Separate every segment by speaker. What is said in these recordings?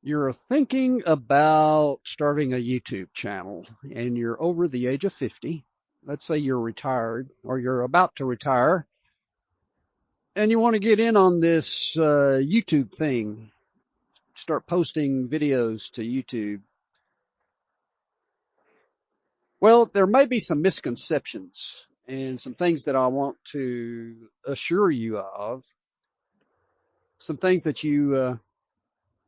Speaker 1: You're thinking about starting a YouTube channel and you're over the age of 50. Let's say you're retired or you're about to retire and you want to get in on this YouTube thing, start posting videos to YouTube. Well, there may be some misconceptions and some things that I want to assure you of, some things that you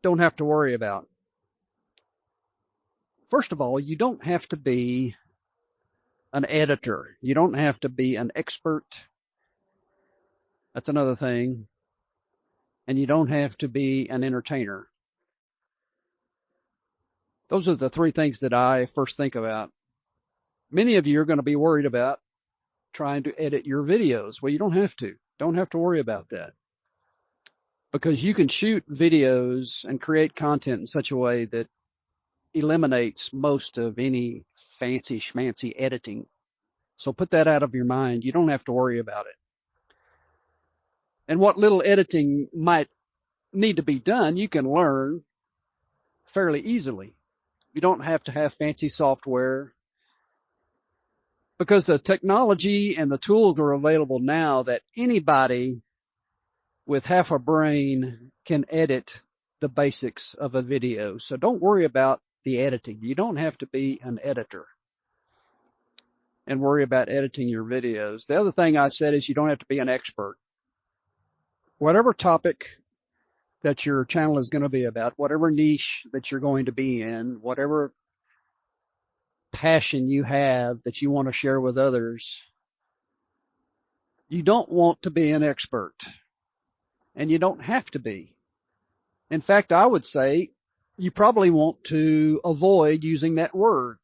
Speaker 1: don't have to worry about. First of all, you don't have to be an editor. You don't have to be an expert. That's another thing. And you don't have to be an entertainer. Those are the three things that I first think about. Many of you are going to be worried about trying to edit your videos. Well, you don't have to. Don't have to worry about that. Because you can shoot videos and create content in such a way that eliminates most of any fancy schmancy editing. So put that out of your mind. You don't have to worry about it. And what little editing might need to be done, you can learn fairly easily. You don't have to have fancy software because the technology and the tools are available now that anybody with half a brain can edit the basics of a video. So don't worry about the editing. You don't have to be an editor and worry about editing your videos. The other thing I said is you don't have to be an expert. Whatever topic that your channel is going to be about, whatever niche that you're going to be in, whatever passion you have that you want to share with others, you don't want to be an expert. And you don't have to be. In fact, I would say you probably want to avoid using that word.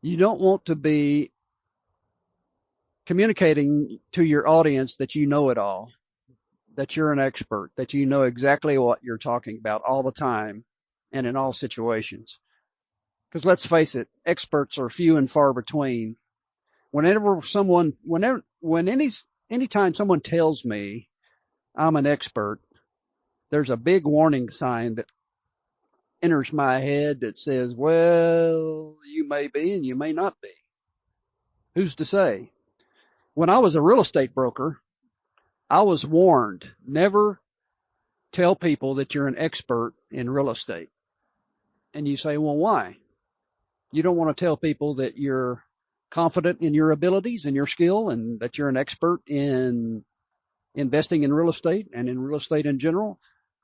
Speaker 1: You don't want to be communicating to your audience that you know it all, that you're an expert, that you know exactly what you're talking about all the time and in all situations. Because let's face it, experts are few and far between. Anytime someone tells me I'm an expert, there's a big warning sign that enters my head that says, well, you may be and you may not be. Who's to say? When I was a real estate broker, I was warned, never tell people that you're an expert in real estate. And you say, well, why? You don't want to tell people that you're confident in your abilities and your skill and that you're an expert in investing in real estate and in real estate in general.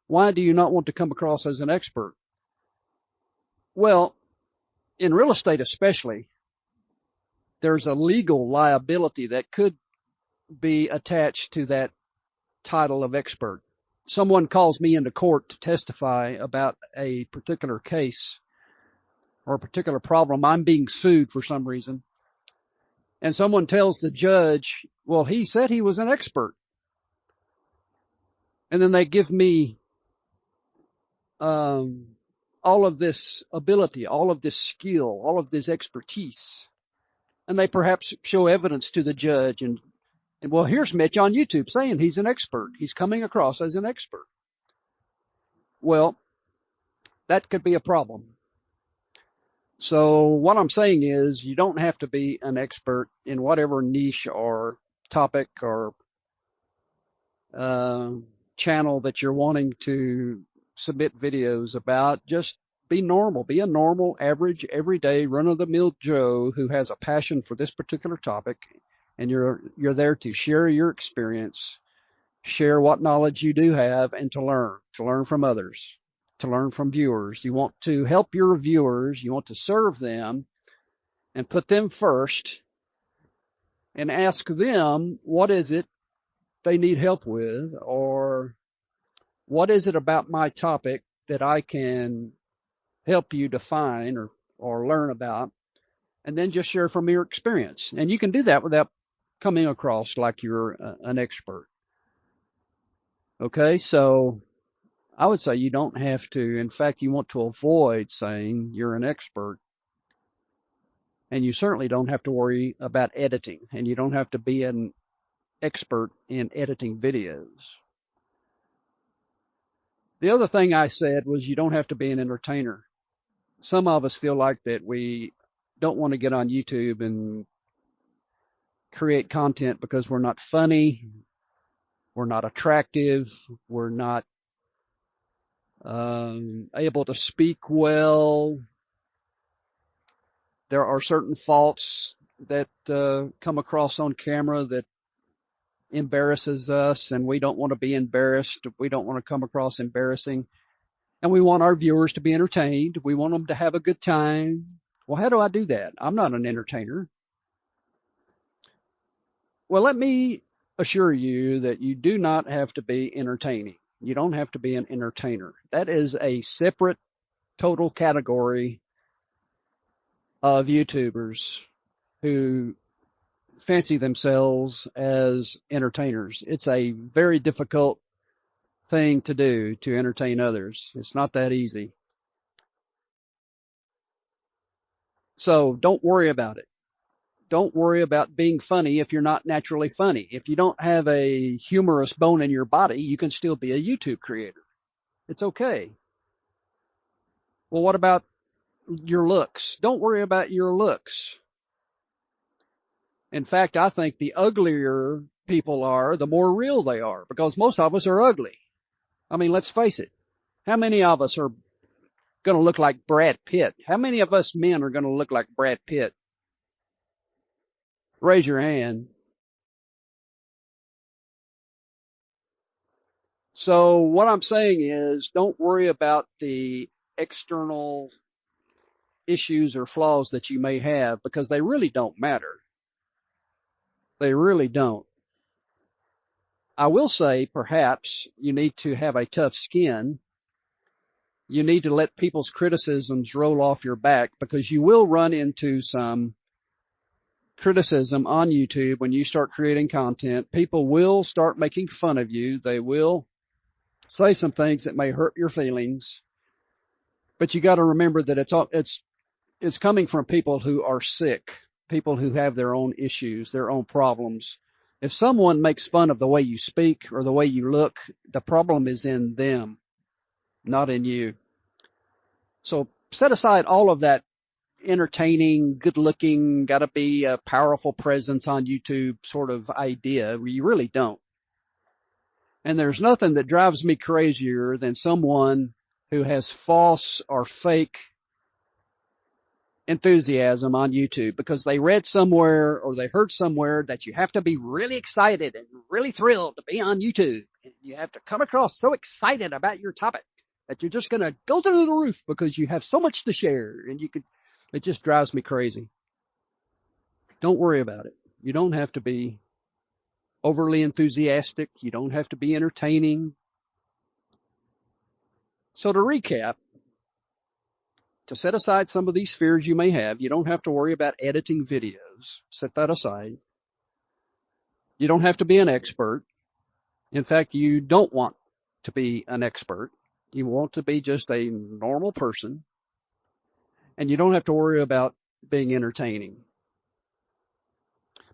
Speaker 1: Why do you not want to come across as an expert? Well, in real estate especially, there's a legal liability that could be attached to that title of expert. Someone calls me into court to testify about a particular case or a particular problem. I'm being sued for some reason. And someone tells the judge, well, he said he was an expert. And then they give me all of this ability, all of this skill, all of this expertise. And they perhaps show evidence to the judge. And well, here's Mitch on YouTube saying he's an expert. He's coming across as an expert. Well, that could be a problem. So what I'm saying is you don't have to be an expert in whatever niche or topic or channel that you're wanting to submit videos about. Just be normal. Be a normal, average, everyday, run-of-the-mill Joe who has a passion for this particular topic, and you're there to share your experience, share what knowledge you do have, and to learn from others, to learn from viewers. You want to help your viewers. You want to serve them and put them first and ask them what is it they need help with, or what is it about my topic that I can help you define or learn about, and then just share from your experience. And you can do that without coming across like you're an expert. Okay, so I would say you don't have to. In fact, you want to avoid saying you're an expert. And you certainly don't have to worry about editing, and you don't have to be an expert in editing videos. The other thing I said was you don't have to be an entertainer. Some of us feel like that we don't want to get on YouTube and create content because we're not funny, we're not attractive, we're not able to speak well. There are certain faults that come across on camera that embarrasses us, and we don't want to be embarrassed. We don't want to come across embarrassing. And we want our viewers to be entertained. We want them to have a good time. Well, how do I do that? I'm not an entertainer. Well, let me assure you that you do not have to be entertaining. You don't have to be an entertainer. That is a separate total category of YouTubers who fancy themselves as entertainers. It's a very difficult thing to do to entertain others. It's not that easy. So don't worry about it. Don't worry about being funny if you're not naturally funny. If you don't have a humorous bone in your body, you can still be a YouTube creator. It's okay. Well, what about your looks? Don't worry about your looks. In fact, I think the uglier people are, the more real they are, because most of us are ugly. I mean, let's face it. How many of us are going to look like Brad Pitt? How many of us men are going to look like Brad Pitt? Raise your hand. So what I'm saying is, don't worry about the external issues or flaws that you may have, because they really don't matter. They really don't. I will say, perhaps, you need to have a tough skin. You need to let people's criticisms roll off your back, because you will run into some criticism on YouTube when you start creating content. People will start making fun of you. They will say some things that may hurt your feelings. But you got to remember that it's coming from people who are sick, people who have their own issues, their own problems. If someone makes fun of the way you speak or the way you look, the problem is in them, not in you. So set aside all of that entertaining, good-looking, got to be a powerful presence on YouTube sort of idea. You really don't. And there's nothing that drives me crazier than someone who has false or fake enthusiasm on YouTube because they read somewhere or they heard somewhere that you have to be really excited and really thrilled to be on YouTube. And you have to come across so excited about your topic that you're just going to go through the roof because you have so much to share. And it just drives me crazy. Don't worry about it. You don't have to be overly enthusiastic. You don't have to be entertaining. So to recap, to set aside some of these fears you may have, you don't have to worry about editing videos. Set that aside. You don't have to be an expert. In fact, you don't want to be an expert. You want to be just a normal person. And you don't have to worry about being entertaining.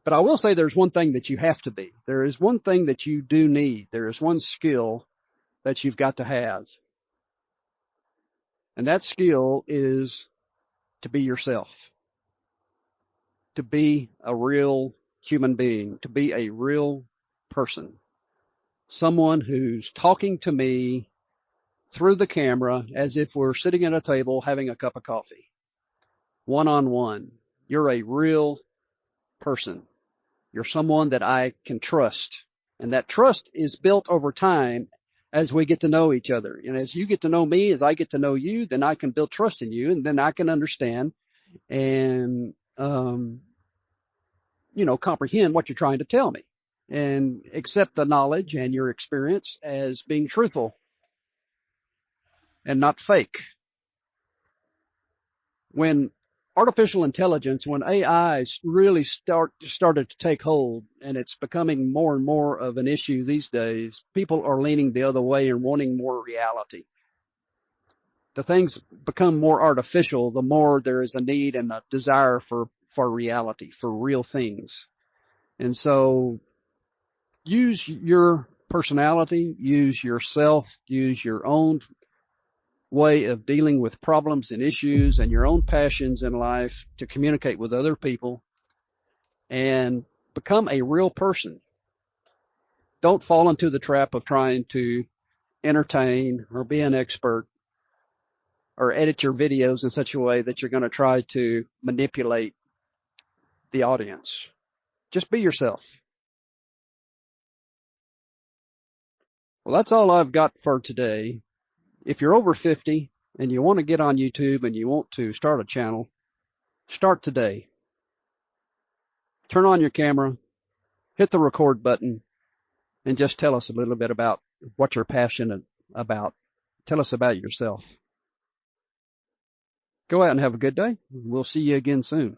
Speaker 1: But I will say there's one thing that you have to be. There is one thing that you do need. There is one skill that you've got to have. And that skill is to be yourself. To be a real human being. To be a real person. Someone who's talking to me through the camera as if we're sitting at a table having a cup of coffee. One-on-one. You're a real person. You're someone that I can trust. And that trust is built over time as we get to know each other. And as you get to know me, as I get to know you, then I can build trust in you, and then I can understand and, comprehend what you're trying to tell me and accept the knowledge and your experience as being truthful and not fake. When artificial intelligence, when AI really started to take hold, and it's becoming more and more of an issue these days, people are leaning the other way and wanting more reality. The things become more artificial, the more there is a need and a desire for reality, for real things. And so use your personality, use yourself, use your own way of dealing with problems and issues and your own passions in life to communicate with other people and become a real person. Don't fall into the trap of trying to entertain or be an expert or edit your videos in such a way that you're going to try to manipulate the audience. Just be yourself. Well, that's all I've got for today. If you're over 50 and you want to get on YouTube and you want to start a channel, start today. Turn on your camera, hit the record button, and just tell us a little bit about what you're passionate about. Tell us about yourself. Go out and have a good day. We'll see you again soon.